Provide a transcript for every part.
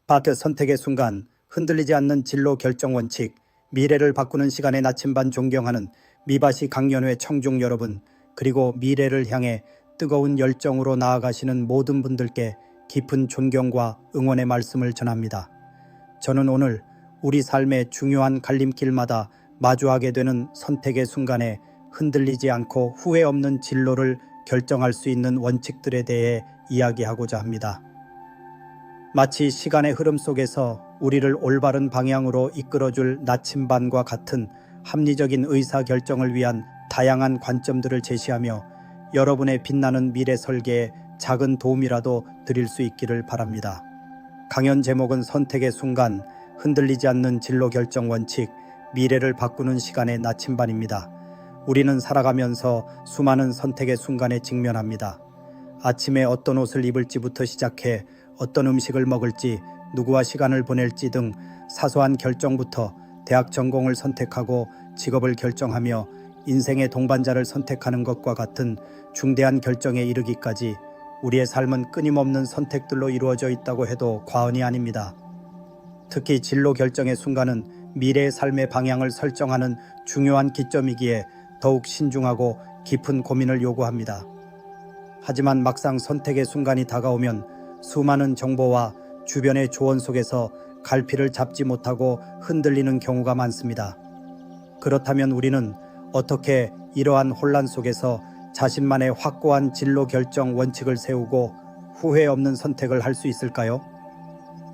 파트 선택의 순간, 흔들리지 않는 진로 결정 원칙, 미래를 바꾸는 시간의 나침반 존경하는 미바시 강연회 청중 여러분, 그리고 미래를 향해 뜨거운 열정으로 나아가시는 모든 분들께 깊은 존경과 응원의 말씀을 전합니다. 저는 오늘 우리 삶의 중요한 갈림길마다 마주하게 되는 선택의 순간에 흔들리지 않고 후회 없는 진로를 결정할 수 있는 원칙들에 대해 이야기하고자 합니다. 마치 시간의 흐름 속에서 우리를 올바른 방향으로 이끌어줄 나침반과 같은 합리적인 의사결정을 위한 다양한 관점들을 제시하며 여러분의 빛나는 미래 설계에 작은 도움이라도 드릴 수 있기를 바랍니다. 강연 제목은 선택의 순간, 흔들리지 않는 진로 결정 원칙, 미래를 바꾸는 시간의 나침반입니다. 우리는 살아가면서 수많은 선택의 순간에 직면합니다. 아침에 어떤 옷을 입을지부터 시작해 어떤 음식을 먹을지, 누구와 시간을 보낼지 등 사소한 결정부터 대학 전공을 선택하고 직업을 결정하며 인생의 동반자를 선택하는 것과 같은 중대한 결정에 이르기까지 우리의 삶은 끊임없는 선택들로 이루어져 있다고 해도 과언이 아닙니다. 특히 진로 결정의 순간은 미래의 삶의 방향을 설정하는 중요한 기점이기에 더욱 신중하고 깊은 고민을 요구합니다. 하지만 막상 선택의 순간이 다가오면 수많은 정보와 주변의 조언 속에서 갈피를 잡지 못하고 흔들리는 경우가 많습니다. 그렇다면 우리는 어떻게 이러한 혼란 속에서 자신만의 확고한 진로 결정 원칙을 세우고 후회 없는 선택을 할 수 있을까요?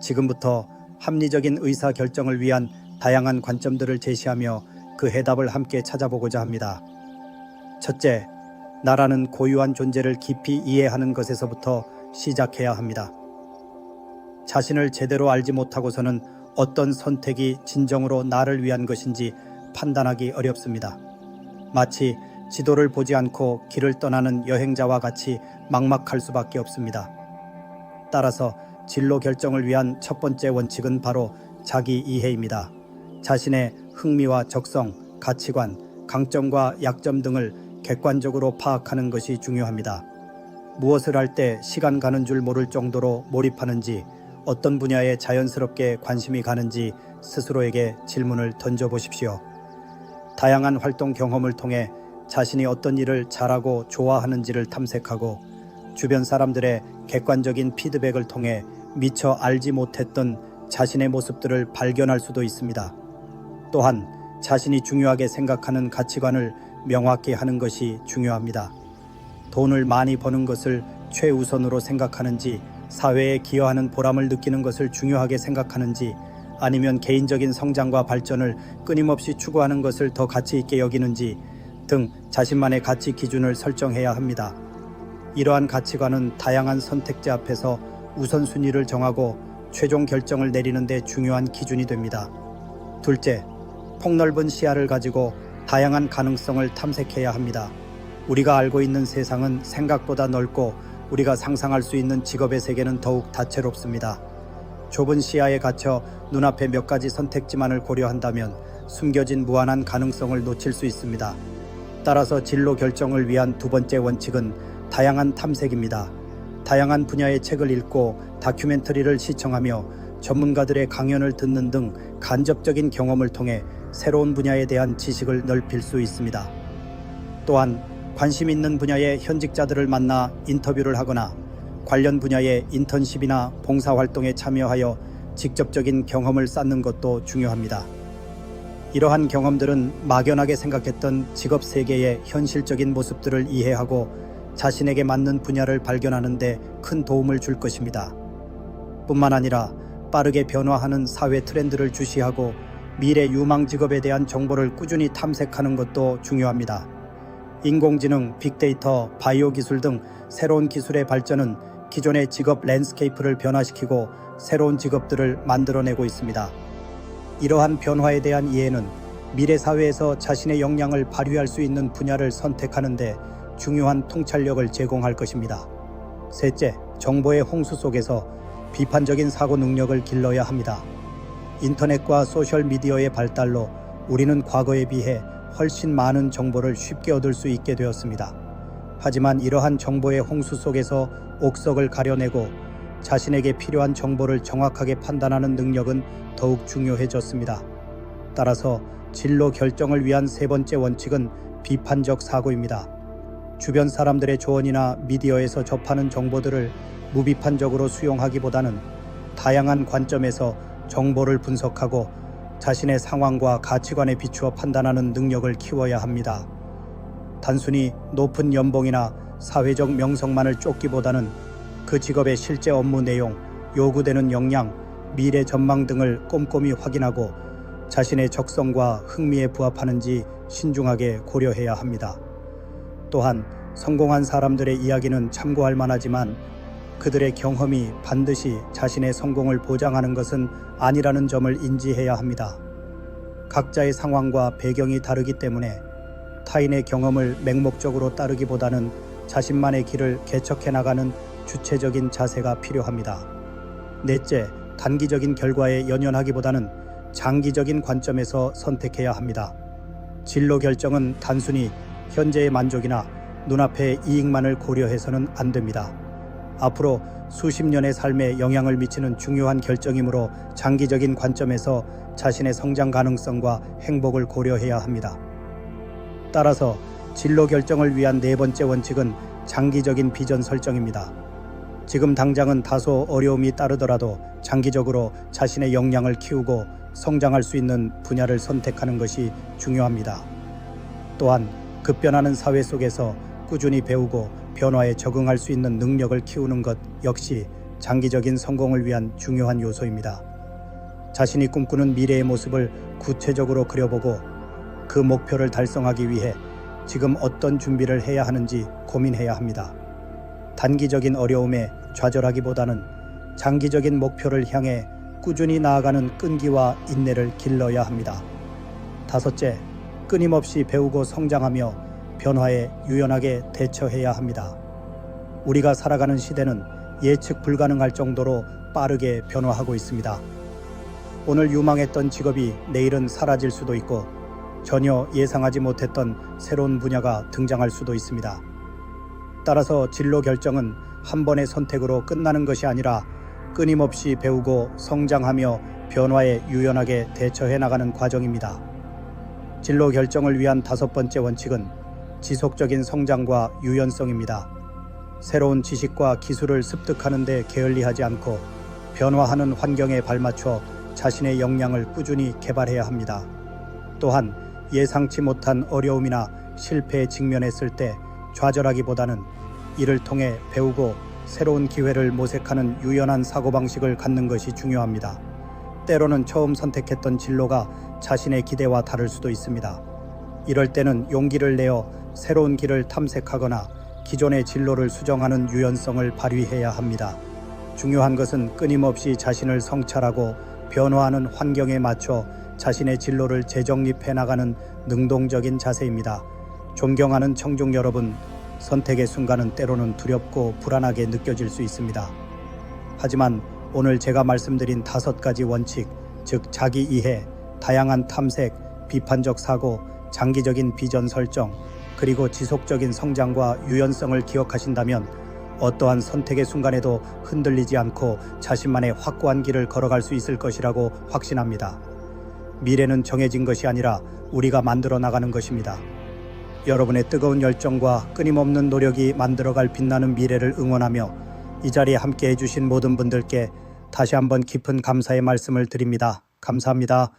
지금부터 합리적인 의사 결정을 위한 다양한 관점들을 제시하며 그 해답을 함께 찾아보고자 합니다. 첫째, 나라는 고유한 존재를 깊이 이해하는 것에서부터 시작해야 합니다. 자신을 제대로 알지 못하고서는 어떤 선택이 진정으로 나를 위한 것인지 판단하기 어렵습니다. 마치 지도를 보지 않고 길을 떠나는 여행자와 같이 막막할 수밖에 없습니다. 따라서 진로 결정을 위한 첫 번째 원칙은 바로 자기 이해입니다. 자신의 흥미와 적성, 가치관, 강점과 약점 등을 객관적으로 파악하는 것이 중요합니다. 무엇을 할 때 시간 가는 줄 모를 정도로 몰입하는지, 어떤 분야에 자연스럽게 관심이 가는지 스스로에게 질문을 던져보십시오. 다양한 활동 경험을 통해 자신이 어떤 일을 잘하고 좋아하는지를 탐색하고 주변 사람들의 객관적인 피드백을 통해 미처 알지 못했던 자신의 모습들을 발견할 수도 있습니다. 또한 자신이 중요하게 생각하는 가치관을 명확히 하는 것이 중요합니다. 돈을 많이 버는 것을 최우선으로 생각하는지, 사회에 기여하는 보람을 느끼는 것을 중요하게 생각하는지, 아니면 개인적인 성장과 발전을 끊임없이 추구하는 것을 더 가치 있게 여기는지 등 자신만의 가치 기준을 설정해야 합니다. 이러한 가치관은 다양한 선택지 앞에서 우선순위를 정하고 최종 결정을 내리는 데 중요한 기준이 됩니다. 둘째, 폭넓은 시야를 가지고 다양한 가능성을 탐색해야 합니다. 우리가 알고 있는 세상은 생각보다 넓고 우리가 상상할 수 있는 직업의 세계는 더욱 다채롭습니다. 좁은 시야에 갇혀 눈앞에 몇 가지 선택지만을 고려한다면 숨겨진 무한한 가능성을 놓칠 수 있습니다. 따라서 진로 결정을 위한 두 번째 원칙은 다양한 탐색입니다. 다양한 분야의 책을 읽고 다큐멘터리를 시청하며 전문가들의 강연을 듣는 등 간접적인 경험을 통해 새로운 분야에 대한 지식을 넓힐 수 있습니다. 또한 관심 있는 분야의 현직자들을 만나 인터뷰를 하거나 관련 분야의 인턴십이나 봉사활동에 참여하여 직접적인 경험을 쌓는 것도 중요합니다. 이러한 경험들은 막연하게 생각했던 직업 세계의 현실적인 모습들을 이해하고 자신에게 맞는 분야를 발견하는 데 큰 도움을 줄 것입니다. 뿐만 아니라 빠르게 변화하는 사회 트렌드를 주시하고 미래 유망 직업에 대한 정보를 꾸준히 탐색하는 것도 중요합니다. 인공지능, 빅데이터, 바이오 기술 등 새로운 기술의 발전은 기존의 직업 랜드스케이프를 변화시키고 새로운 직업들을 만들어내고 있습니다. 이러한 변화에 대한 이해는 미래 사회에서 자신의 역량을 발휘할 수 있는 분야를 선택하는 데 중요한 통찰력을 제공할 것입니다. 셋째, 정보의 홍수 속에서 비판적인 사고 능력을 길러야 합니다. 인터넷과 소셜미디어의 발달로 우리는 과거에 비해 훨씬 많은 정보를 쉽게 얻을 수 있게 되었습니다. 하지만 이러한 정보의 홍수 속에서 옥석을 가려내고 자신에게 필요한 정보를 정확하게 판단하는 능력은 더욱 중요해졌습니다. 따라서 진로 결정을 위한 세 번째 원칙은 비판적 사고입니다. 주변 사람들의 조언이나 미디어에서 접하는 정보들을 무비판적으로 수용하기보다는 다양한 관점에서 정보를 분석하고 자신의 상황과 가치관에 비추어 판단하는 능력을 키워야 합니다. 단순히 높은 연봉이나 사회적 명성만을 쫓기보다는 그 직업의 실제 업무 내용, 요구되는 역량, 미래 전망 등을 꼼꼼히 확인하고 자신의 적성과 흥미에 부합하는지 신중하게 고려해야 합니다. 또한 성공한 사람들의 이야기는 참고할 만하지만 그들의 경험이 반드시 자신의 성공을 보장하는 것은 아니라는 점을 인지해야 합니다. 각자의 상황과 배경이 다르기 때문에 타인의 경험을 맹목적으로 따르기보다는 자신만의 길을 개척해 나가는 주체적인 자세가 필요합니다. 넷째, 단기적인 결과에 연연하기보다는 장기적인 관점에서 선택해야 합니다. 진로 결정은 단순히 현재의 만족이나 눈앞의 이익만을 고려해서는 안 됩니다. 앞으로 수십 년의 삶에 영향을 미치는 중요한 결정이므로 장기적인 관점에서 자신의 성장 가능성과 행복을 고려해야 합니다. 따라서 진로 결정을 위한 네 번째 원칙은 장기적인 비전 설정입니다. 지금 당장은 다소 어려움이 따르더라도 장기적으로 자신의 역량을 키우고 성장할 수 있는 분야를 선택하는 것이 중요합니다. 또한 급변하는 사회 속에서 꾸준히 배우고 변화에 적응할 수 있는 능력을 키우는 것 역시 장기적인 성공을 위한 중요한 요소입니다. 자신이 꿈꾸는 미래의 모습을 구체적으로 그려보고 그 목표를 달성하기 위해 지금 어떤 준비를 해야 하는지 고민해야 합니다. 단기적인 어려움에 좌절하기보다는 장기적인 목표를 향해 꾸준히 나아가는 끈기와 인내를 길러야 합니다. 다섯째, 끊임없이 배우고 성장하며 변화에 유연하게 대처해야 합니다. 우리가 살아가는 시대는 예측 불가능할 정도로 빠르게 변화하고 있습니다. 오늘 유망했던 직업이 내일은 사라질 수도 있고 전혀 예상하지 못했던 새로운 분야가 등장할 수도 있습니다. 따라서 진로 결정은 한 번의 선택으로 끝나는 것이 아니라 끊임없이 배우고 성장하며 변화에 유연하게 대처해 나가는 과정입니다. 진로 결정을 위한 다섯 번째 원칙은 지속적인 성장과 유연성입니다. 새로운 지식과 기술을 습득하는 데 게을리하지 않고 변화하는 환경에 발맞춰 자신의 역량을 꾸준히 개발해야 합니다. 또한 예상치 못한 어려움이나 실패에 직면했을 때 좌절하기보다는 이를 통해 배우고 새로운 기회를 모색하는 유연한 사고방식을 갖는 것이 중요합니다. 때로는 처음 선택했던 진로가 자신의 기대와 다를 수도 있습니다. 이럴 때는 용기를 내어 새로운 길을 탐색하거나 기존의 진로를 수정하는 유연성을 발휘해야 합니다. 중요한 것은 끊임없이 자신을 성찰하고 변화하는 환경에 맞춰 자신의 진로를 재정립해 나가는 능동적인 자세입니다. 존경하는 청중 여러분, 선택의 순간은 때로는 두렵고 불안하게 느껴질 수 있습니다. 하지만 오늘 제가 말씀드린 5가지 원칙, 즉 자기 이해, 다양한 탐색, 비판적 사고, 장기적인 비전 설정, 그리고 지속적인 성장과 유연성을 기억하신다면 어떠한 선택의 순간에도 흔들리지 않고 자신만의 확고한 길을 걸어갈 수 있을 것이라고 확신합니다. 미래는 정해진 것이 아니라 우리가 만들어 나가는 것입니다. 여러분의 뜨거운 열정과 끊임없는 노력이 만들어갈 빛나는 미래를 응원하며 이 자리에 함께 해주신 모든 분들께 다시 한번 깊은 감사의 말씀을 드립니다. 감사합니다.